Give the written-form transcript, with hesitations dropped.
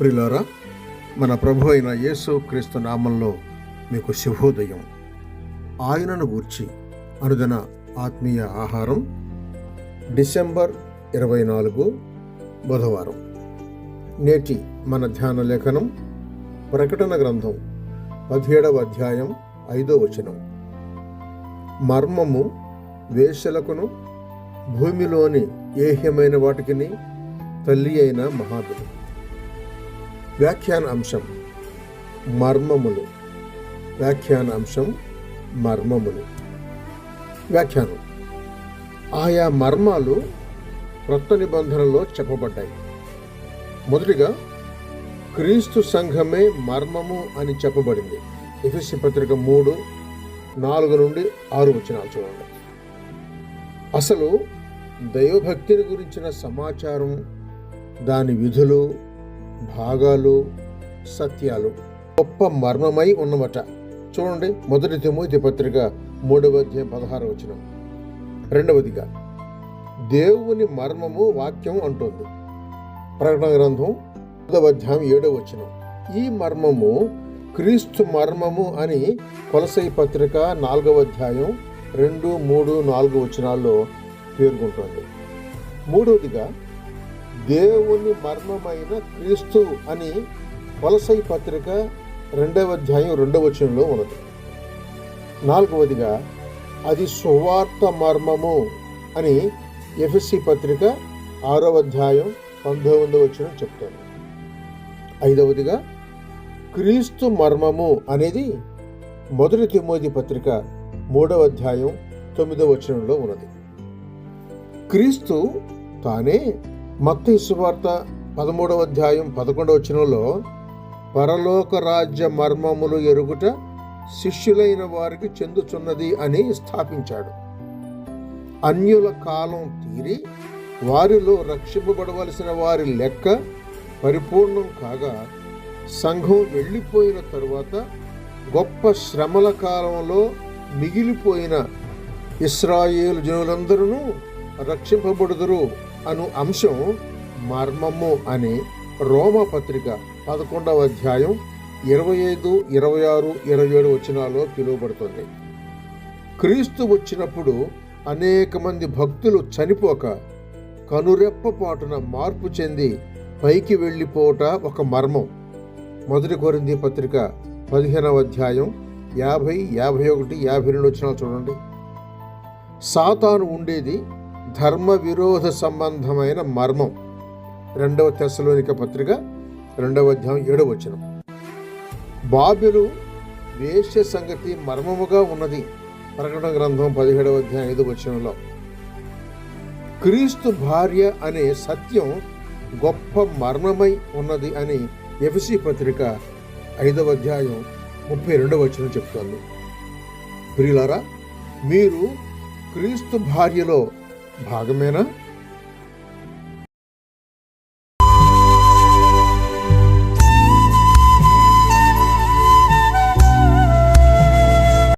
ప్రియులారా, మన ప్రభు అయిన యేసు క్రీస్తు నామంలో మీకు శుభోదయం. ఆయనను గూర్చి అనుదిన ఆత్మీయ ఆహారం, డిసెంబర్ 24 బుధవారం. నేటి మన ధ్యాన లేఖనం ప్రకటన గ్రంథం 17వ అధ్యాయం 5వ వచనం. మర్మము వేశ్యలకును భూమిలోని ఏహ్యమైన వాటికిని తల్లి అయిన మహాబలి. వ్యాఖ్యాన అంశం మర్మములు. వ్యాఖ్యాన అంశం మర్మములు. వ్యాఖ్యానం: ఆయా మర్మాలు క్రొత్త నిబంధనలో చెప్పబడ్డాయి. మొదటిగా క్రీస్తు సంఘమే మర్మము అని చెప్పబడింది. ఎఫెసీ పత్రిక 3:4-6 వచనాలు చూడండి. అసలు దైవభక్తిని గురించిన సమాచారం, దాని విధులు, భాగాలు, సత్యాలు గొప్ప మర్మమై ఉన్నమట. చూడండి, 1 తిమోతి పత్రిక 3:16 వచనం. రెండవదిగా దేవుని మర్మము వాక్యం అంటోంది. ప్రకటన గ్రంథం 5వ అధ్యాయం 7వ వచనం. ఈ మర్మము క్రీస్తు మర్మము అని కొలసై పత్రిక 4వ అధ్యాయం 2, 3, 4 వచనాల్లో పేర్కొంటోంది. మూడవదిగా దేవుని మర్మమైన క్రీస్తు అని కొలసై పత్రిక 2వ అధ్యాయం 2వ వచనంలో ఉన్నది. నాలుగవదిగా అది సువార్త మర్మము అని ఎఫెసీ పత్రిక 6వ అధ్యాయం 19వ వచనం చెప్తోంది. ఐదవదిగా క్రీస్తు మర్మము అనేది 1 తిమోతి పత్రిక 3వ అధ్యాయం 9వ వచనంలో ఉన్నది. క్రీస్తు తానే మత్తయి సువార్త 13వ అధ్యాయం 11వ వచనంలో పరలోక రాజ్య మర్మములు ఎరుగుట శిష్యులైన వారికి చెందుచున్నది అని స్థాపించాడు. అన్యుల కాలం తీరి వారిలో రక్షింపబడవలసిన వారి లెక్క పరిపూర్ణం కాగా సంఘం వెళ్ళిపోయిన తరువాత గొప్ప శ్రమల కాలంలో మిగిలిపోయిన ఇశ్రాయేలు జనులందరూ రక్షింపబడుదురు అను అంశం మర్మము అని రోమా పత్రిక 11వ అధ్యాయం 25, 26, 27 వచనాల్లో పిలువబడుతుంది. క్రీస్తు వచ్చినప్పుడు అనేక మంది భక్తులు చనిపోక కనురెప్పపాటున మార్పు చెంది పైకి వెళ్ళిపోవట ఒక మర్మం. 1 కొరింథీ పత్రిక 15వ అధ్యాయం 50, 51, 52 వచనాలు చూడండి. సాతాను ఉండేది ధర్మ విరోధ సంబంధమైన మర్మం. 2వ తెస్సలోనిక పత్రిక 2వ అధ్యాయం 7వ వచనం. బాబెలు వేశ్య సంగతి మర్మముగా ఉన్నది. ప్రకటన గ్రంథం 17వ అధ్యాయం 5వ వచనంలో. క్రీస్తు భార్య అనే సత్యం గొప్ప మర్మమై ఉన్నది అని ఎఫెసీ పత్రిక 5వ అధ్యాయం 32వ వచనం చెప్తోంది. ప్రియులారా, మీరు క్రీస్తు భార్యలో భాగమేనా?